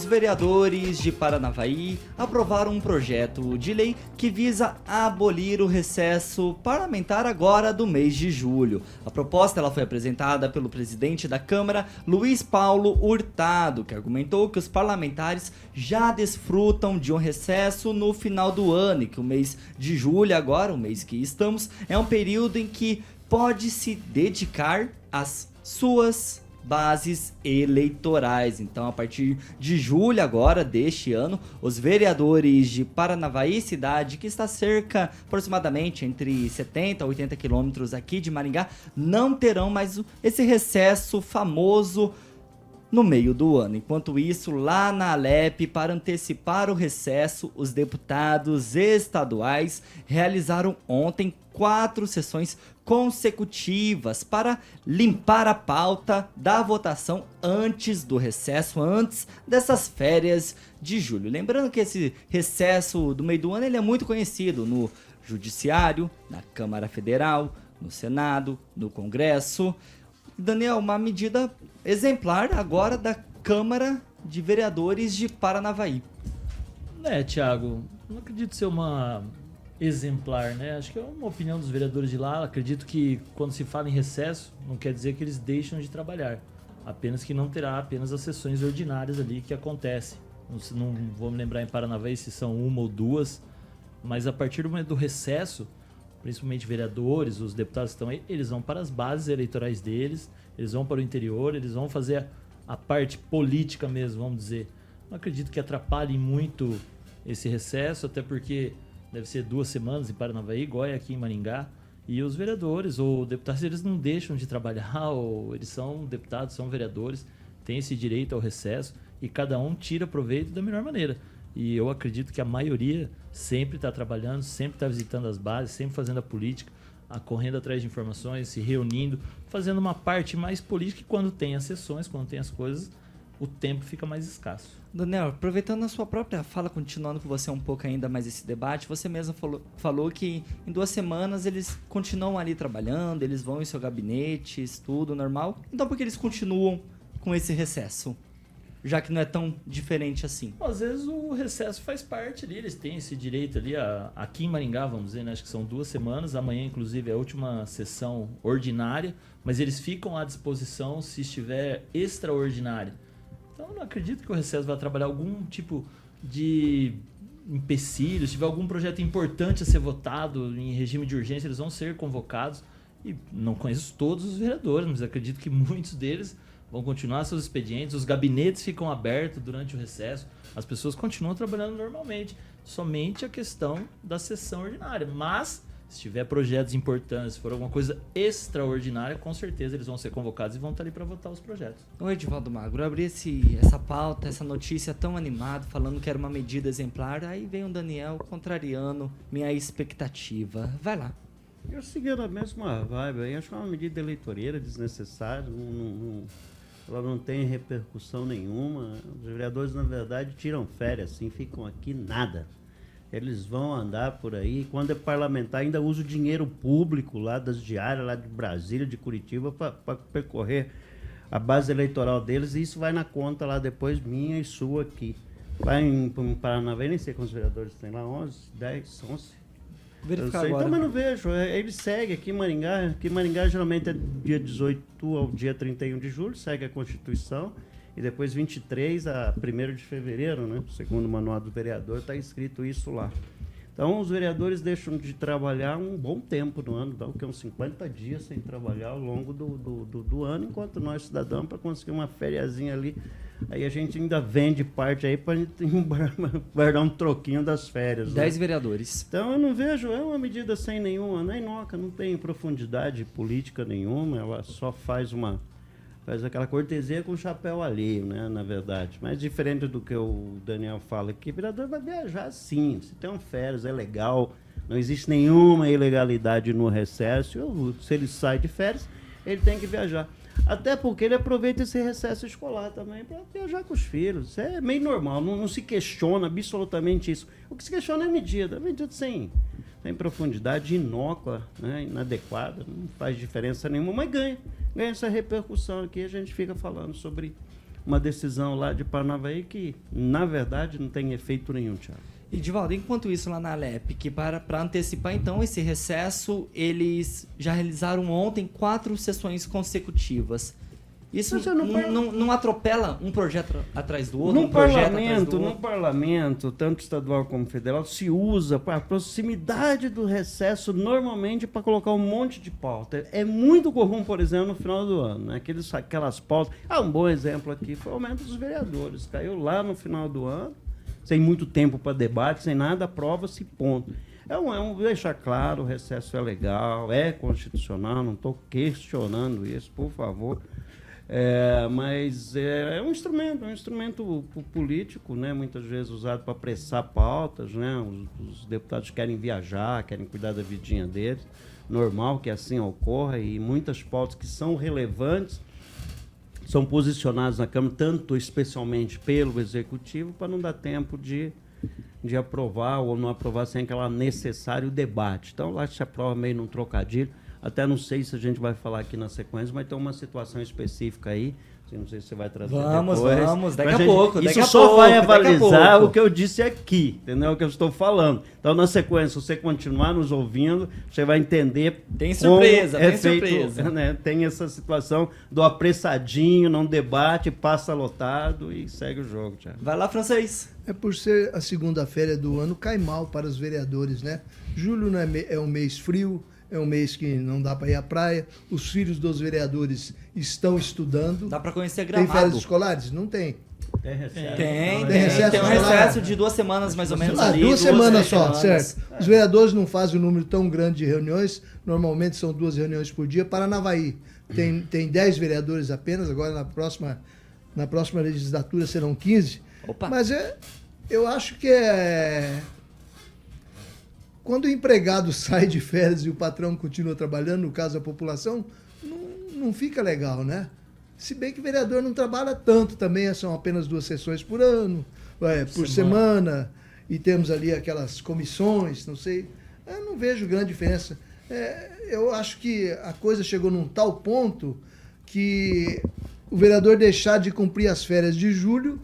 Os vereadores de Paranavaí aprovaram um projeto de lei que visa abolir o recesso parlamentar agora do mês de julho. A proposta ela foi apresentada pelo presidente da Câmara, Luiz Paulo Hurtado, que argumentou que os parlamentares já desfrutam de um recesso no final do ano e que o mês de julho, agora, o mês que estamos, é um período em que pode se dedicar às suas bases eleitorais. Então, a partir de julho agora deste ano, os vereadores de Paranavaí, cidade que está cerca aproximadamente entre 70 a 80 quilômetros aqui de Maringá, não terão mais esse recesso famoso no meio do ano. Enquanto isso, lá na Alep, para antecipar o recesso, os deputados estaduais realizaram ontem 4 sessões consecutivas para limpar a pauta da votação antes do recesso, antes dessas férias de julho. Lembrando que esse recesso do meio do ano ele é muito conhecido no Judiciário, na Câmara Federal, no Senado, no Congresso. Daniel, uma medida exemplar agora da Câmara de Vereadores de Paranavaí. Thiago, não acredito ser uma exemplar, né? Acho que é uma opinião dos vereadores de lá. Acredito que quando se fala em recesso, não quer dizer que eles deixam de trabalhar. Apenas que não terá apenas as sessões ordinárias ali que acontecem. Não vou me lembrar em Paranavaí se são uma ou duas, mas a partir do momento do recesso, principalmente vereadores, os deputados que estão aí, eles vão para as bases eleitorais deles, eles vão para o interior, eles vão fazer a parte política mesmo, vamos dizer. Não acredito que atrapalhe muito esse recesso, até porque deve ser 2 semanas em Paranavaí, igual é aqui em Maringá, e os vereadores ou deputados, eles não deixam de trabalhar, ou eles são deputados, são vereadores, têm esse direito ao recesso, e cada um tira proveito da melhor maneira. E eu acredito que a maioria sempre está trabalhando, sempre está visitando as bases, sempre fazendo a política, correndo atrás de informações, se reunindo, fazendo uma parte mais política, e quando tem as sessões, quando tem as coisas, o tempo fica mais escasso. Daniel, aproveitando a sua própria fala, continuando com você um pouco ainda mais esse debate, você mesmo falou que em 2 semanas eles continuam ali trabalhando, eles vão em seu gabinete, tudo normal. Então por que eles continuam com esse recesso? Já que não é tão diferente assim. Às vezes o recesso faz parte ali, eles têm esse direito ali, aqui em Maringá, vamos dizer, né? Acho que são 2 semanas, amanhã inclusive é a última sessão ordinária, mas eles ficam à disposição se estiver extraordinária. Então eu não acredito que o recesso vai trabalhar algum tipo de empecilho, se tiver algum projeto importante a ser votado em regime de urgência, eles vão ser convocados. E não conheço todos os vereadores, mas acredito que muitos deles vão continuar seus expedientes, os gabinetes ficam abertos durante o recesso, as pessoas continuam trabalhando normalmente, somente a questão da sessão ordinária. Mas, se tiver projetos importantes, se for alguma coisa extraordinária, com certeza eles vão ser convocados e vão estar ali para votar os projetos. Oi, Edivaldo Magro, eu abri essa pauta, essa notícia tão animado, falando que era uma medida exemplar, aí vem o Daniel contrariando minha expectativa. Vai lá. Eu segui a mesma vibe aí, acho que é uma medida eleitoreira, desnecessária, ela não tem repercussão nenhuma. Os vereadores, na verdade, tiram férias, assim, ficam aqui nada. Eles vão andar por aí, quando é parlamentar, ainda usa o dinheiro público lá das diárias, lá de Brasília, de Curitiba, para percorrer a base eleitoral deles, e isso vai na conta lá depois, minha e sua aqui. Lá em Paranavaí, nem sei quantos vereadores tem lá, 11, 10, 11. Verificar sei, agora. então, mas não vejo. Ele segue aqui em Maringá. Aqui em Maringá geralmente é dia 18 ao dia 31 de julho, segue a Constituição. E depois 23 a 1º de fevereiro, né? Segundo o manual do vereador, está escrito isso lá. Então os vereadores deixam de trabalhar um bom tempo no ano, dá o que uns 50 dias sem trabalhar ao longo do ano, enquanto nós, cidadãos, para conseguir uma fériazinha ali, aí a gente ainda vende parte aí para a gente guardar um troquinho das férias. 10 né? vereadores. Então eu não vejo, é uma medida sem nenhuma, nem noca, não tem profundidade política nenhuma, ela só faz aquela cortesia com chapéu alheio, né, na verdade. Mas diferente do que o Daniel fala aqui, o vereador vai viajar sim, se tem um férias, é legal, não existe nenhuma ilegalidade no recesso, se ele sai de férias, ele tem que viajar. Até porque ele aproveita esse recesso escolar também para viajar com os filhos. Isso é meio normal, não se questiona absolutamente isso. O que se questiona é a medida sem profundidade, inócua, né, inadequada, não faz diferença nenhuma, mas ganha essa repercussão aqui, a gente fica falando sobre uma decisão lá de Paranavaí que, na verdade, não tem efeito nenhum, Thiago. E, Divaldo, enquanto isso lá na Alep, que para antecipar então esse recesso, eles já realizaram ontem 4 sessões consecutivas. Isso não atropela um projeto atrás do outro? No parlamento, tanto estadual como federal, se usa para a proximidade do recesso normalmente para colocar um monte de pauta. É muito comum, por exemplo, no final do ano, né? Aquelas pautas. Um bom exemplo aqui foi o aumento dos vereadores. Caiu lá no final do ano, sem muito tempo para debate, sem nada, aprova-se, ponto. Deixar claro, o recesso é legal, é constitucional, não estou questionando isso, por favor. Mas é um instrumento político, né? Muitas vezes usado para apressar pautas, né? Os deputados querem viajar, querem cuidar da vidinha deles, normal que assim ocorra, e muitas pautas que são relevantes são posicionadas na Câmara, tanto especialmente pelo Executivo, para não dar tempo de aprovar ou não aprovar sem aquele necessário debate. Então, lá se aprova meio num trocadilho. Até não sei se a gente vai falar aqui na sequência, mas tem uma situação específica aí. Não sei se você vai trazer Vamos, daqui a pouco. Isso só vai avalizar o que eu disse aqui, entendeu? O que eu estou falando. Então, na sequência, se você continuar nos ouvindo, você vai entender. Tem surpresa, tem surpresa. Né? Tem essa situação do apressadinho, não debate, passa lotado e segue o jogo, Thiago. Vai lá, Francês. Por ser a segunda-feira do ano, cai mal para os vereadores, né? Julho não é um mês frio, é um mês que não dá para ir à praia. Os filhos dos vereadores estão estudando. Dá para conhecer Gramado. Tem férias escolares? Não tem. Tem recesso. Tem um recesso de 2 semanas, mais ou menos. 2 semanas só, certo. Os vereadores não fazem um número tão grande de reuniões. Normalmente são 2 reuniões por dia. Paranavaí tem 10 vereadores apenas. Agora, na próxima legislatura, serão 15. Opa. Mas eu acho que quando o empregado sai de férias e o patrão continua trabalhando, no caso da população, não fica legal, né? Se bem que o vereador não trabalha tanto também, são apenas 2 sessões por ano, por semana, e temos ali aquelas comissões, não sei. Eu não vejo grande diferença. Eu acho que a coisa chegou num tal ponto que o vereador deixar de cumprir as férias de julho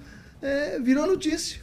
virou notícia.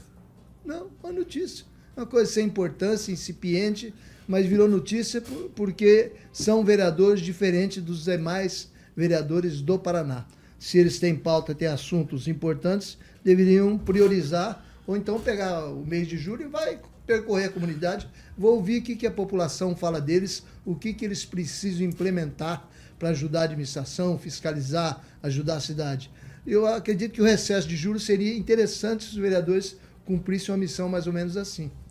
Não, uma notícia. Uma coisa sem importância, incipiente, mas virou notícia porque são vereadores diferentes dos demais vereadores do Paraná. Se eles têm pauta, têm assuntos importantes, deveriam priorizar, ou então pegar o mês de julho e vai percorrer a comunidade, vou ouvir o que a população fala deles, o que eles precisam implementar para ajudar a administração, fiscalizar, ajudar a cidade. Eu acredito que o recesso de julho seria interessante se os vereadores cumprissem uma missão mais ou menos assim.